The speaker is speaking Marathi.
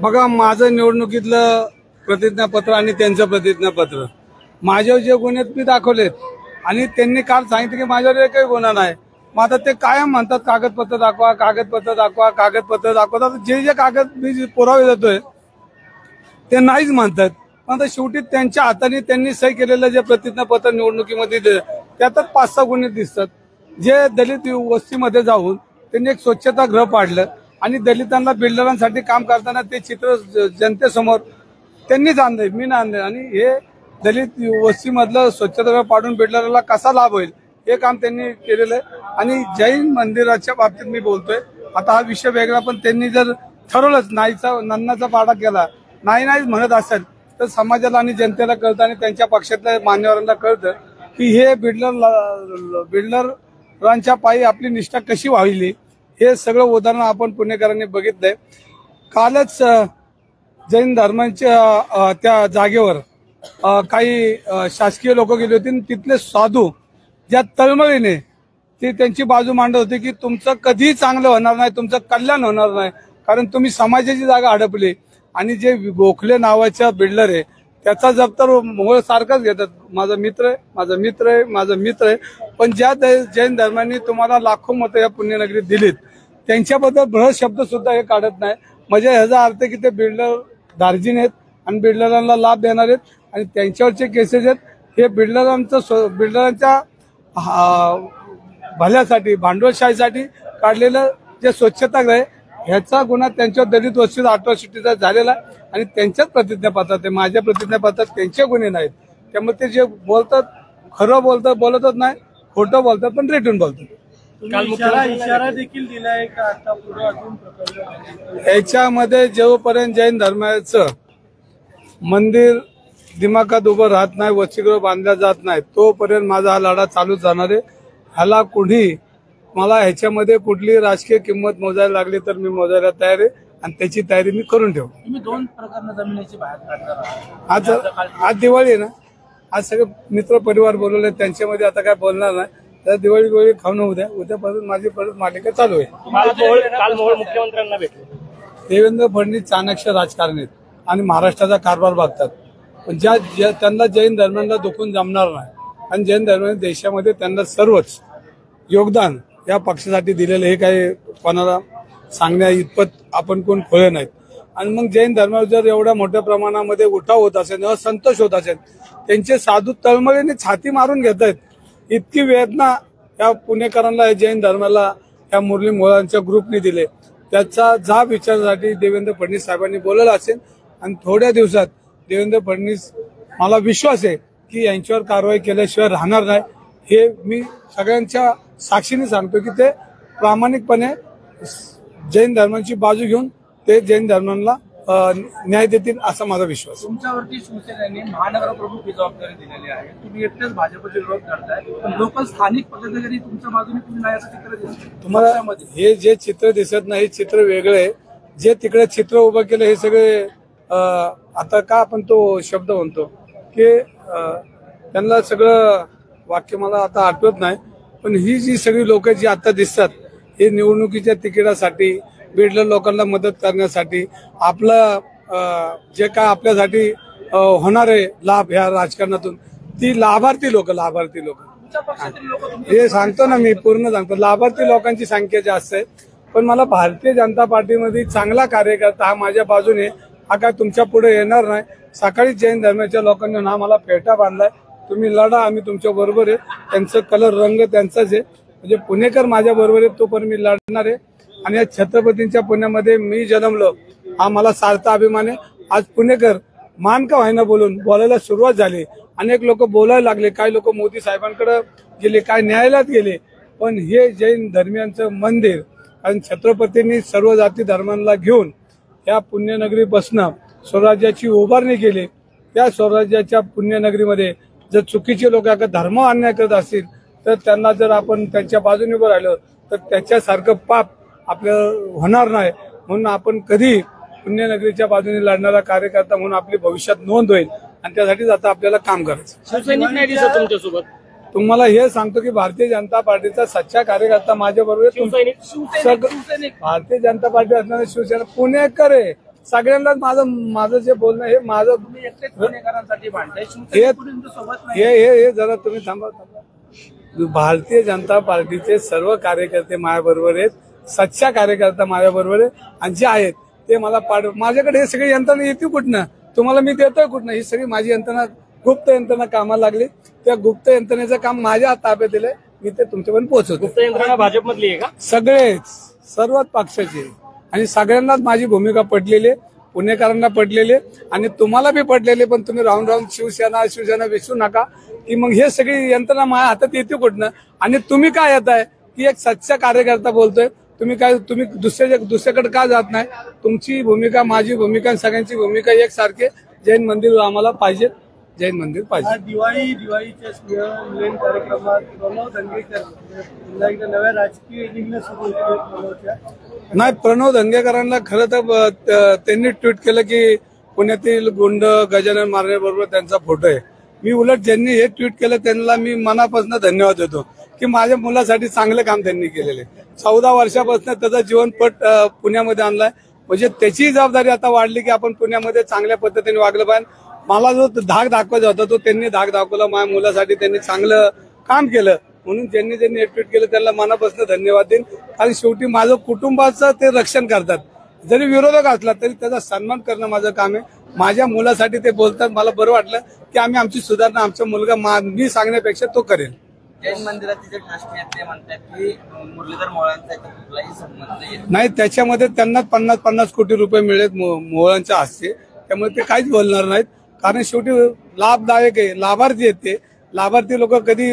बघा, माझं निवडणुकीतलं प्रतिज्ञापत्र आणि त्यांचं प्रतिज्ञापत्र, माझ्यावर जे गुन्हे मी दाखवलेत आणि त्यांनी काल सांगितलं की माझ्यावर एकही गुन्हा नाही. मग आता ते कायम म्हणतात कागदपत्र दाखवा, कागदपत्र दाखवा, कागदपत्र दाखवा. जे जे कागद मी पुरावे देतोय ते नाहीच म्हणतात. पण आता शेवटी त्यांच्या हाताने त्यांनी सही केलेलं जे प्रतिज्ञापत्र निवडणुकीमध्ये त्यातच 5-6 गुन्हे दिसतात. जे दलित वस्तीमध्ये जाऊन त्यांनी एक स्वच्छतागृह पाडलं आणि दलितांना बिल्डरांसाठी काम करताना ते चित्र जनतेसमोर त्यांनीच आणलंय, मी नाही आणलंय. आणि हे दलित वस्तीमधलं स्वच्छतागृह पाडून बिल्डरांना कसा लाभ होईल हे काम त्यांनी केलेलं आहे. आणि जैन मंदिराच्या बाबतीत मी बोलतोय, आता हा विषय वेगळा, पण त्यांनी जर ठरवलंच नाहीचा नन्नाचा पाडा केला, नाही म्हणत असेल तर समाजाला आणि जनतेला कळतं आणि त्यांच्या पक्षातल्या मान्यवरांना कळतं की हे बिल्डरांच्या पायी आपली निष्ठा कशी वाहिली. हे सगळं उदाहरण आपण पुणेकरांनी बघितलंय. कालच जैन धर्मांच्या त्या जागेवर काही शासकीय लोक गेले होते. तिथले साधू ज्या तळमळीने ते त्यांची बाजू मांडत होते की तुमचं कधीही चांगलं होणार नाही, तुमचं कल्याण होणार नाही, कारण तुम्ही समाजाची जागा हडपली. आणि जे गोखले नावाच्या बिल्डर आहे त्याचा जब तर मोहळ सारखाच घेतात, माझा मित्र आहे, माझा मित्र आहे, माझा मित्र आहे. पण ज्या जैन धर्मांनी तुम्हाला लाखो मतं या पुण्यनगरीत दिलीत त्यांच्याबद्दल बृहत शब्द सुद्धा हे काढत नाही. म्हणजे ह्याचा अर्थ की ते बिल्डर दार्जिन आहेत आणि बिल्डरांना लाभ देणार आहेत आणि त्यांच्यावरचे केसेस आहेत हे बिल्डरांच्या भल्यासाठी, भांडवलशाहीसाठी काढलेलं जे स्वच्छतागृह आहे ह्याचा गुन्हा त्यांच्या दलित वस्तीत अट्रॉसिटीचा झालेला आहे आणि त्यांच्याच प्रतिज्ञापत्रात आहे. माझ्या प्रतिज्ञापत्रात त्यांचे गुन्हे नाहीत. त्यामुळे ते जे बोलतात खरं बोलतच नाही, खोटं बोलतात पण रेटून बोलतात. इशारा देखील दिलाय का आता पुढे अजून याच्यामध्ये जोपर्यंत जैन धर्माचं मंदिर दिमागात उभं राहत नाही, वसतिगृह बांधल्या जात नाही, तोपर्यंत माझा हा लढा चालूच राहणार आहे. ह्याला कुणी मला ह्याच्यामध्ये कुठली राजकीय किंमत मोजायला लागली तर मी मोजायला तयार आहे आणि त्याची तयारी मी करून ठेवू. तुम्ही 2 प्रकारनं जमिनीची बाहेर काढणार आज दिवाळी आहे ना, आज सगळे मित्र परिवार बोलवले, त्यांच्यामध्ये आता काय बोलणार नाही. तर दिवाळी खाऊन उद्यापासून माझी परत मालिका चालू आहे. काल मोहोळ मुख्यमंत्र्यांना भेटले. देवेंद्र फडणवीस चाणक्य राजकारणी आहेत आणि महाराष्ट्राचा कारभार बघतात. पण त्यांना जैन धर्मांना दुखून जमणार नाही आणि जैन धर्माने देशामध्ये त्यांना सर्वच योगदान या पक्षासाठी दिलेलं हे काही कोणाला सांगण्या इतपत आपण कोण खोळे नाहीत. आणि मग जैन धर्मावर जर एवढ्या मोठ्या प्रमाणामध्ये उठाव होत असेल, असंतोष होत असेल, त्यांचे साधू तळमळीने छाती मारून घेत आहेत. इतकी वेदना या पुणेकरांना, या जैन धर्माला या मुरली मोहळांच्या ग्रुपने दिले. त्याचा जाब विचारण्यासाठी देवेंद्र फडणवीस साहेबांनी बोलवलं असेल आणि थोड्या दिवसात देवेंद्र फडणवीस, मला विश्वास आहे की यांच्यावर कारवाई केल्याशिवाय राहणार नाही. हे मी सगळ्यांच्या साक्षीने सांगतो की ते प्रामाणिकपणे जैन धर्मांची बाजू घेऊन ते जैन धर्मांना न्याय देतील असा माझा विश्वास. तुमच्यावरती शिवसेनेने महानगर प्रमुख ही जबाबदारी दिलेली आहे. तुम्ही एकटेच भाजपचे विरोध करताय, पण लोकल स्थानिक पदाधिकारी तुमच्या बाजूने तुम्ही नाही असं चित्र दिसतं तुम्हाला. हे जे चित्र दिसत नाही चित्र वेगळं आहे. जे तिकडे चित्र उभं केलं हे सगळे आता का आपण तो शब्द म्हणतो की त्यांना सगळं वाक्य मला आता आठवत नाही, पण ही जी सगळी लोक जी आता दिसतात हे निवडणुकीच्या तिकिटासाठी, बिल्डर लोकांना मदत करण्यासाठी, आपलं जे काय आपल्यासाठी होणार आहे लाभ ह्या राजकारणातून, ती लाभार्थी लोक हे सांगतो ना मी, पूर्ण सांगतो. लाभार्थी लोकांची संख्या जास्त आहे. पण मला भारतीय जनता पार्टीमध्ये चांगला कार्यकर्ता हा माझ्या बाजूने, हा काय तुमच्या पुढे येणार नाही. सकाळी जैन धर्माच्या लोकांनी ना मला फेटा बांधलाय, तुम्ही लढा, आम्ही तुमच्या बरोबर आहे. त्यांचं कलर रंग त्यांचाच आहे. म्हणजे पुणेकर माझ्या बरोबर आहे, तोपर्यंत मी लढणार आहे. आणि या छत्रपतींच्या पुण्यामध्ये मी जन्मलो हा मला सार्थ अभिमान आहे. आज पुणेकर मान का व्हायना बोलायला सुरुवात झाली. अनेक लोक बोलायला लागले, काही लोक मोदी साहेबांकडे गेले, काय न्यायालयात गेले. पण हे जैन धर्मियांचं मंदिर आणि छत्रपतींनी सर्व जाती धर्मांना घेऊन या पुण्यनगरी बसणं स्वराज्याची उभारणी केली. त्या स्वराज्याच्या पुण्यनगरीमध्ये जर चुकीचे लोक धर्म अन्याय करत असतील तर त्यांना जर आपण त्यांच्या बाजूने उभं राहिलो तर त्याच्यासारखं पाप आपल्याला होणार नाही. म्हणून आपण कधी पुण्यनगरीच्या बाजूने लढणारा कार्यकर्ता म्हणून आपली भविष्यात नोंद होईल आणि त्यासाठीच आता आपल्याला काम करायचं. शिवसैनिक नाही दिसत तुमच्यासोबत. तुम्हाला हे सांगतो की भारतीय जनता पार्टीचा सच्चा कार्यकर्ता माझ्या बरोबर. भारतीय जनता पार्टी असणारे शिवसेना पुणेकर आहे. सगळ्यांनाच माझं जे बोलणं हे माझं तुम्ही एकटेच पुणेकरांसाठी भांडताय, हे शिवसेना कोणी तुमच्या सोबत नाही. हे जरा तुम्ही थांबा. भारतीय जनता पार्टीचे सर्व कार्यकर्ते माझ्याबरोबर आहेत, सच्चा कार्यकर्ता माझ्याबरोबर आहे आणि जे आहेत ते मला माझ्याकडे हे सगळी यंत्रणा येते कुठनं, तुम्हाला मी देतोय कुठनं, ही सगळी माझी यंत्रणा गुप्त यंत्रणा कामाला लागली. त्या गुप्त यंत्रणेचं काम माझ्या ताब्यात दिलंय, मी ते तुमच्यापर्यंत पोहोचवतो. गुप्त यंत्रणा भाजपमधली आहे का? सगळेच सर्वच पक्षाचे आणि सगळ्यांनाच माझी भूमिका पडलेली आहे, पुणेकरांना पडलेली आहे आणि तुम्हाला बी पडलेली. पण तुम्ही राहून राहून शिवसेना विसरू नका की मग हे सगळी यंत्रणा माझ्या हातात येते कुठनं. आणि तुम्ही काय येत आहे की एक सच्चा कार्यकर्ता बोलतोय, तुम्ही दुसऱ्याकडे का जात नाही. तुमची भूमिका, माझी भूमिका, सगळ्यांची भूमिका एकसारखे. जैन मंदिर आम्हाला पाहिजे, जैन मंदिर पाहिजे. दिवाळीच्या मिलन कार्यक्रमात प्रणव दंगेकर पुन्हा एकदा नव्या राजकीय निघणं सुरू होते. नाही, प्रणव दंगेकरांना खरं तर त्यांनी ट्विट केलं की पुण्यातील गुंड गजानन मारण्याबरोबर त्यांचा फोटो आहे. मी उलट ज्यांनी हे ट्विट केलं त्यांना मी मनापासून धन्यवाद देतो की माझ्या मुलासाठी चांगलं काम त्यांनी केलेलं आहे. 14 वर्षापासून त्याचा जीवनपट पुण्यामध्ये आणलाय, म्हणजे त्याची जबाबदारी आता वाढली की आपण पुण्यामध्ये चांगल्या पद्धतीने वागलं पाहिजे. मला जो धाक दाखवायचा होता तो त्यांनी धाक दाखवला. माझ्या मुलासाठी त्यांनी चांगलं काम केलं, म्हणून ज्यांनी हे ट्विट केलं त्यांना मनापासून धन्यवाद देईन. कारण शेवटी माझं कुटुंबाचं ते रक्षण करतात. जरी विरोधक असला तरी त्याचा सन्मान करणं माझं काम आहे. माझ्या मुलासाठी ते बोलतात, मला बरं वाटलं की आम्ही आमची सुधारणा आमचा मुलगा मी सांगण्यापेक्षा तो करेल. जैन मंदिराचे जे ट्रस्टी आहेत ते म्हणतात की मुरलीधर मोहोळांचा कुठलाही संबंध नाही, त्याच्यामध्ये त्यांना 50-50 कोटी रुपये मिळेल मोहोळांच्या हस्ते, त्यामुळे ते काहीच बोलणार नाहीत. कारण शेवटी लाभदायक आहे, लाभार्थी आहेत ते. लाभार्थी लोक कधी